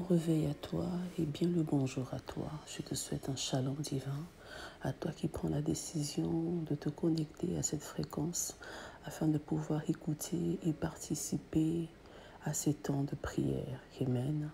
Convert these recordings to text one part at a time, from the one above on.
Réveil à toi et bien le bonjour à toi. Je te souhaite un shalom divin, à toi qui prends la décision de te connecter à cette fréquence afin de pouvoir écouter et participer à ces temps de prière. Amen.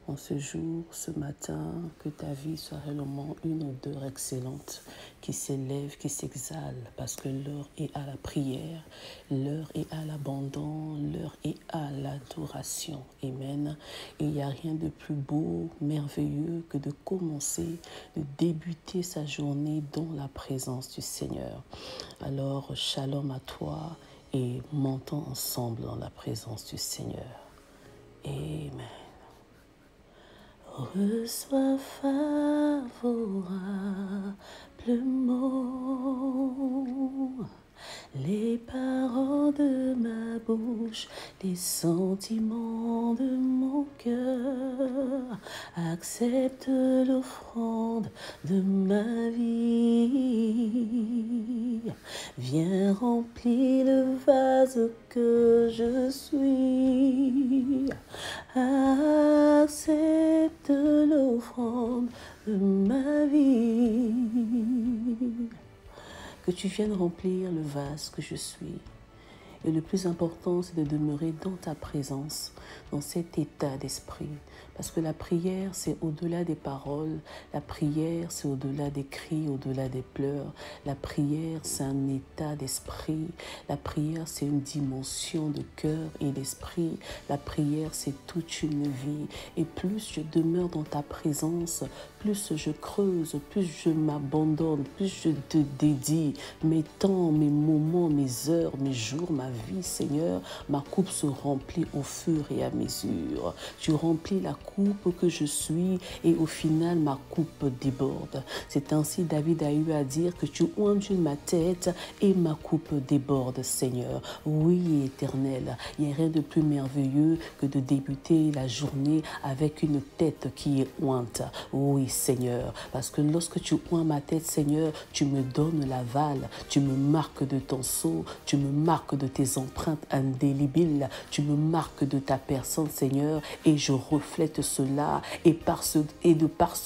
En ce jour, ce matin, que ta vie soit réellement une odeur excellente qui s'élève, qui s'exhale, parce que l'heure est à la prière, l'heure est à l'abandon, l'heure est à l'adoration. Amen. Et il n'y a rien de plus beau, merveilleux que de commencer, de débuter sa journée dans la présence du Seigneur. Alors, shalom à toi et montons ensemble dans la présence du Seigneur. Amen. Reçois favorablement les paroles de ma bouche, les sentiments de mon cœur. Accepte l'offrande de ma vie. Viens remplir le vase que je suis. Accepte l'offrande de ma vie. Que tu viennes remplir le vase que je suis. Et le plus important, c'est de demeurer dans ta présence, dans cet état d'esprit. Parce que la prière, c'est au-delà des paroles. La prière, c'est au-delà des cris, au-delà des pleurs. La prière, c'est un état d'esprit. La prière, c'est une dimension de cœur et d'esprit. La prière, c'est toute une vie. Et plus je demeure dans ta présence, plus je creuse, plus je m'abandonne, plus je te dédie mes temps, mes moments, mes heures, mes jours, ma vie, Seigneur, ma coupe se remplit au fur et à mesure. Tu remplis la coupe que je suis et au final, ma coupe déborde. C'est ainsi David a eu à dire que tu ondules ma tête et ma coupe déborde, Seigneur. Oui, Éternel, il n'y a rien de plus merveilleux que de débuter la journée avec une tête qui est ointe. Oui, Seigneur, parce que lorsque tu oins ma tête, Seigneur, tu me donnes l'aval, tu me marques de ton sceau, tu me marques de tes empreintes indélébiles, tu me marques de ta personne, Seigneur, et je reflète cela, et par ce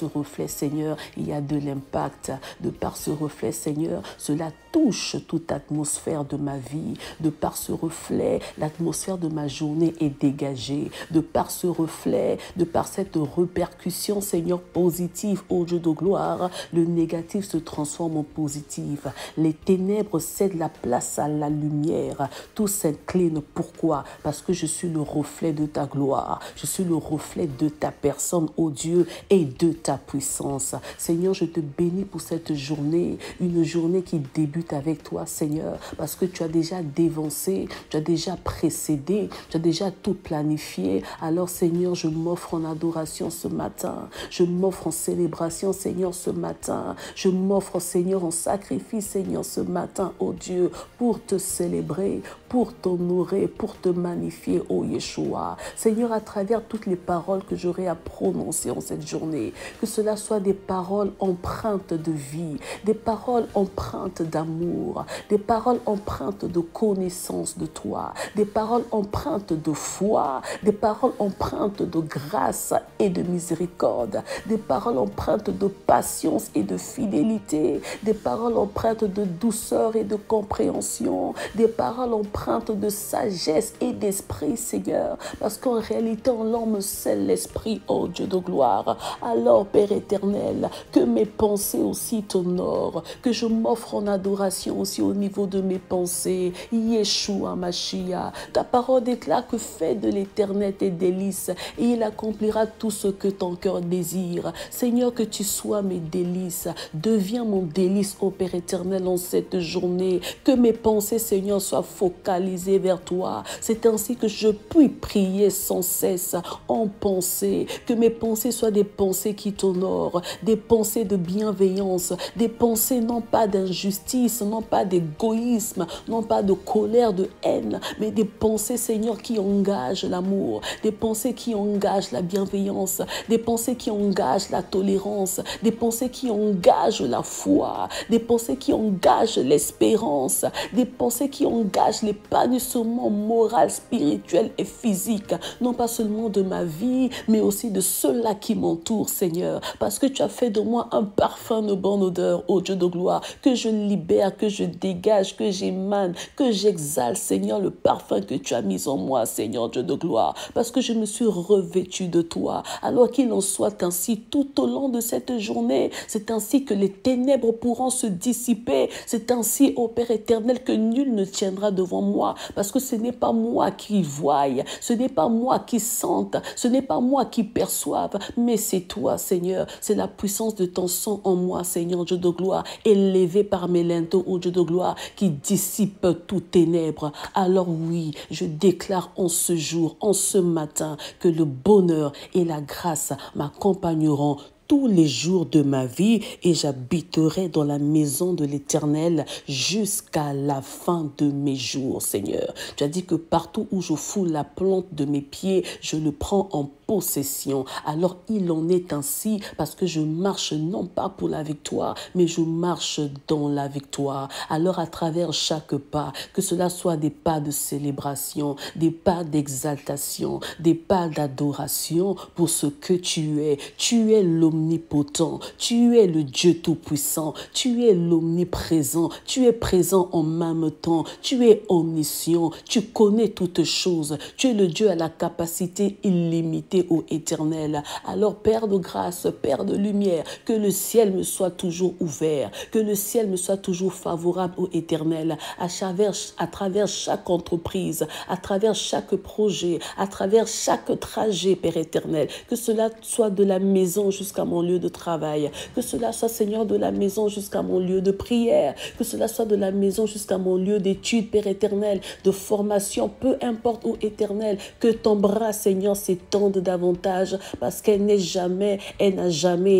reflet, Seigneur, il y a de l'impact. De par ce reflet, Seigneur, cela touche toute atmosphère de ma vie. De par ce reflet, l'atmosphère de ma journée est dégagée. De par ce reflet, de par cette répercussion, Seigneur, positive, ô Dieu de gloire, le négatif se transforme en positif. Les ténèbres cèdent la place à la lumière. Tout s'incline. Pourquoi? Parce que je suis le reflet de ta gloire. Je suis le reflet de ta personne, ô Dieu, et de ta puissance. Seigneur, je te bénis pour cette journée, une journée qui débute avec toi, Seigneur, parce que tu as déjà dévancé, tu as déjà précédé, tu as déjà tout planifié. Alors, Seigneur, je m'offre en adoration ce matin. Je m'offre en célébration, Seigneur, ce matin. Je m'offre, Seigneur, en sacrifice, Seigneur, ce matin, ô Dieu, pour te célébrer, pour t'honorer, pour te magnifier, ô Yeshua. Seigneur, à travers toutes les paroles que j'aurai à prononcer en cette journée, que cela soit des paroles empreintes de vie, des paroles empreintes d'amour, des paroles empreintes de connaissance de toi, des paroles empreintes de foi, des paroles empreintes de grâce et de miséricorde, des paroles empreintes de patience et de fidélité, des paroles empreintes de douceur et de compréhension, des paroles empreintes de sagesse et d'esprit, Seigneur, parce qu'en réalité, en l'homme scelle l'esprit, ô Dieu de gloire. Alors, Père éternel, que mes pensées aussi t'honorent, que je m'offre en adoration aussi au niveau de mes pensées. Yeshua Mashiach, ta parole déclare que fais de l'éternel tes délices et il accomplira tout ce que ton cœur désire. Seigneur, que tu sois mes délices, deviens mon délice, ô Père éternel, en cette journée. Que mes pensées, Seigneur, soient focalisées focaliser vers toi. C'est ainsi que je puis prier sans cesse en pensée, que mes pensées soient des pensées qui t'honorent, des pensées de bienveillance, des pensées non pas d'injustice, non pas d'égoïsme, non pas de colère, de haine, mais des pensées, Seigneur, qui engagent l'amour, des pensées qui engagent la bienveillance, des pensées qui engagent la tolérance, des pensées qui engagent la foi, des pensées qui engagent l'espérance, des pensées qui engagent l'épanouissement moral, spirituel et physique, non pas seulement de ma vie, mais aussi de ceux-là qui m'entourent, Seigneur, parce que tu as fait de moi un parfum de bonne odeur, ô Dieu de gloire, que je libère, que je dégage, que j'émane, que j'exhale, Seigneur, le parfum que tu as mis en moi, Seigneur Dieu de gloire, parce que je me suis revêtu de toi. Alors qu'il en soit ainsi tout au long de cette journée, c'est ainsi que les ténèbres pourront se dissiper, c'est ainsi, ô Père éternel, que nul ne tiendra devant moi, parce que ce n'est pas moi qui voie, ce n'est pas moi qui sente, ce n'est pas moi qui perçoive, mais c'est toi, Seigneur, c'est la puissance de ton sang en moi, Seigneur Dieu de gloire, élevé par mes linteaux, ô Dieu de gloire, qui dissipe toutes ténèbres. Alors oui, je déclare en ce jour, en ce matin, que le bonheur et la grâce m'accompagneront tous les jours de ma vie et j'habiterai dans la maison de l'Éternel jusqu'à la fin de mes jours, Seigneur. Tu as dit que partout où je fous la plante de mes pieds, je le prends en possession. Alors il en est ainsi parce que je marche non pas pour la victoire, mais je marche dans la victoire. Alors à travers chaque pas, que cela soit des pas de célébration, des pas d'exaltation, des pas d'adoration pour ce que tu es. Tu es l'omnipotent, tu es le Dieu tout-puissant, tu es l'omniprésent, tu es présent en même temps, tu es omniscient, tu connais toutes choses, tu es le Dieu à la capacité illimitée, ô Éternel. Alors Père de grâce, Père de lumière, que le ciel me soit toujours ouvert, que le ciel me soit toujours favorable, ô Éternel, à travers chaque entreprise, à travers chaque projet, à travers chaque trajet, Père éternel, que cela soit de la maison jusqu'à mon lieu de travail, que cela soit, Seigneur, de la maison jusqu'à mon lieu de prière, que cela soit de la maison jusqu'à mon lieu d'étude, Père éternel, de formation, peu importe, ô Éternel, que ton bras, Seigneur, s'étende davantage, parce qu'elle n'a jamais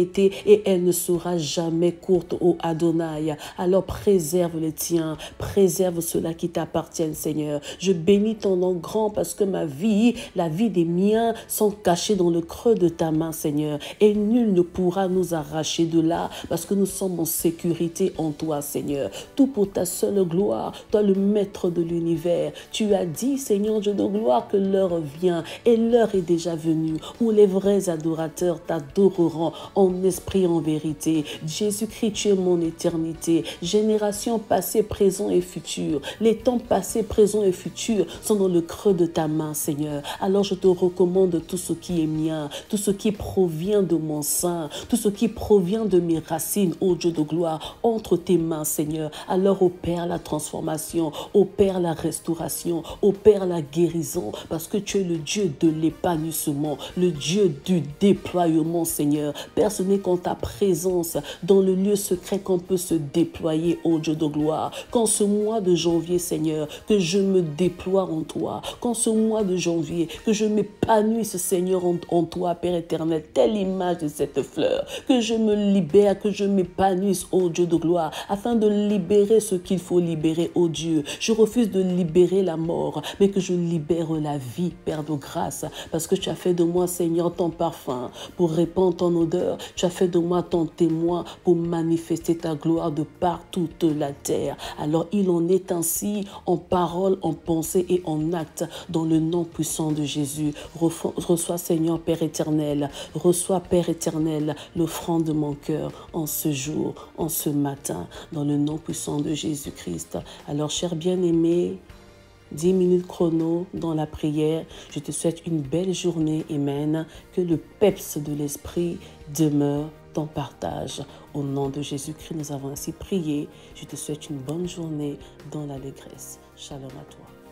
été et elle ne sera jamais courte, ô Adonai. Alors préserve les tiens, préserve ceux-là qui t'appartiennent, Seigneur. Je bénis ton nom grand parce que ma vie, la vie des miens sont cachés dans le creux de ta main, Seigneur. Et nul ne pourra nous arracher de là parce que nous sommes en sécurité en toi, Seigneur. Tout pour ta seule gloire, toi le maître de l'univers. Tu as dit, Seigneur Dieu de gloire, que l'heure vient et l'heure est déjà venue où les vrais adorateurs t'adoreront en esprit, en vérité. Jésus-Christ, tu es mon éternité. Génération passée, présent et future. Les temps passés, présents et futurs sont dans le creux de ta main, Seigneur. Alors je te recommande tout ce qui est mien, tout ce qui provient de mon sein, tout ce qui provient de mes racines, ô Dieu de gloire, entre tes mains, Seigneur. Alors opère la transformation, opère la restauration, opère la guérison, parce que tu es le Dieu de l'épanouissement, le Dieu du déploiement, Seigneur. Père, ce n'est qu'en ta présence, dans le lieu secret, qu'on peut se déployer, ô Dieu de gloire. Qu'en ce mois de janvier, Seigneur, que je me déploie en toi, qu'en ce mois de janvier, que je m'épanouisse, Seigneur, en toi, Père éternel, telle image de cette fleur, que je me libère, que je m'épanouisse, ô Dieu de gloire, afin de libérer ce qu'il faut libérer, ô Dieu. Je refuse de libérer la mort, mais que je libère la vie, Père de grâce, parce que tu as fait de moi, Seigneur, ton parfum pour répandre ton odeur. Tu as fait de moi ton témoin pour manifester ta gloire de par toute la terre. Alors il en est ainsi en parole, en pensée et en acte, dans le nom puissant de Jésus. Reçois, Seigneur, Père éternel, reçois, Père éternel, l'offrande de mon cœur en ce jour, en ce matin, dans le nom puissant de Jésus-Christ. Alors, cher bien-aimé, 10 minutes chrono dans la prière. Je te souhaite une belle journée. Amen. Que le peps de l'esprit demeure ton partage. Au nom de Jésus-Christ, nous avons ainsi prié. Je te souhaite une bonne journée dans l'allégresse. Shalom à toi.